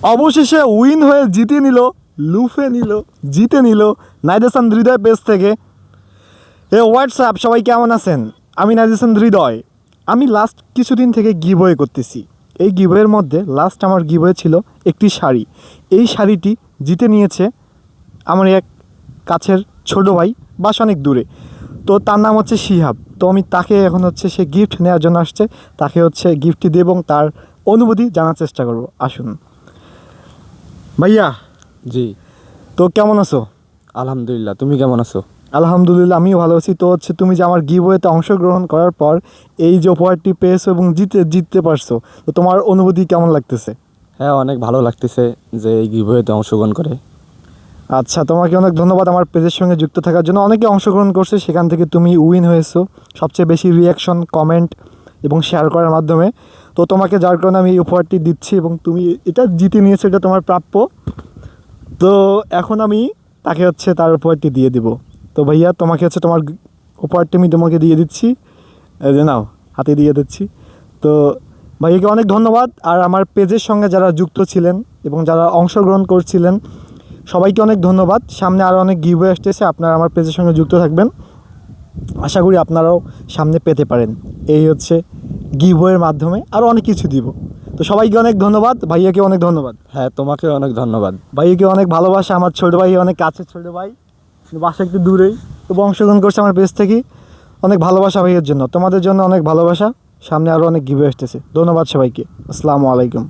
অবশেষে উইন হয়ে জিতে নিল, লুফে নিল, জিতে নিল নাইদেসান হৃদয় পেজ থেকে। হোয়াটসঅ্যাপ, সবাই কেমন আছেন? আমি নাইদেসান হৃদয়। আমি লাস্ট কিছুদিন থেকে গিভওয়ে করতেছি। এই গিভওয়ের মধ্যে লাস্ট আমার গিভওয়ে ছিল একটি শাড়ি। এই শাড়িটি জিতে নিয়েছে আমার এক কাছের ছোটো ভাই, বাস অনেক দূরে। তো তার নাম হচ্ছে শিহাব। তো আমি তাকে এখন হচ্ছে সে গিফট নেওয়ার জন্য আসছে, তাকে হচ্ছে গিফটটি দেব এবং তার অনুভূতি জানার চেষ্টা করব। আসুন ভাইয়া। জি, তো কেমন আছো? আলহামদুলিল্লাহ। তুমি কেমন আছো? আলহামদুলিল্লাহ, আমিও ভালো আছি। তো হচ্ছে তুমি যে আমার গিভওয়েতে অংশগ্রহণ করার পর এই যে উপহারটি পেয়েছো এবং জিততে পারছো, তো তোমার অনুভূতি কেমন লাগতেছে? হ্যাঁ, অনেক ভালো লাগতেছে যে এই গিভওয়েতে অংশগ্রহণ করে। আচ্ছা, তোমাকে অনেক ধন্যবাদ আমার পেজের সঙ্গে যুক্ত থাকার জন্য। অনেকে অংশগ্রহণ করছে, সেখান থেকে তুমি উইন হয়েছো সবচেয়ে বেশি রিয়াকশন, কমেন্ট এবং শেয়ার করার মাধ্যমে। তো তোমাকে যার কারণে আমি এই উপহারটি দিচ্ছি এবং তুমি এটা জিতে নিয়েছো, এটা তোমার প্রাপ্য। তো এখন আমি তাকে হচ্ছে তার উপহারটি দিয়ে দিব। তো ভাইয়া, তোমাকে হচ্ছে তোমার উপহারটি আমি তোমাকে দিয়ে দিচ্ছি। এই যে নাও, হাতে দিয়ে দিচ্ছি। তো ভাইয়াকে অনেক ধন্যবাদ। আর আমার পেজের সঙ্গে যারা যুক্ত ছিলেন এবং যারা অংশগ্রহণ করছিলেন, সবাইকে অনেক ধন্যবাদ। সামনে আরও অনেক গিভওয়ে আসতেছে, আপনারা আমার পেজের সঙ্গে যুক্ত থাকবেন। আশা করি আপনারাও সামনে পেতে পারেন। এই হচ্ছে গিভওয়ের মাধ্যমে আরও অনেক কিছু দিব। তো সবাইকে অনেক ধন্যবাদ, ভাইয়াকে অনেক ধন্যবাদ। হ্যাঁ, তোমাকে অনেক ধন্যবাদ। ভাইয়াকে অনেক ভালোবাসা। আমার ছোটো ভাই, অনেক কাছের ছোটো ভাই, বাসা একটু দূরেই, তবু অংশগ্রহণ করছে আমার পেজ থেকে। অনেক ভালোবাসা ভাইয়ের জন্য, তোমাদের জন্য অনেক ভালোবাসা। সামনে আরও অনেক গিভওয়ে আসতেছে। ধন্যবাদ সবাইকে। আসসালামু আলাইকুম।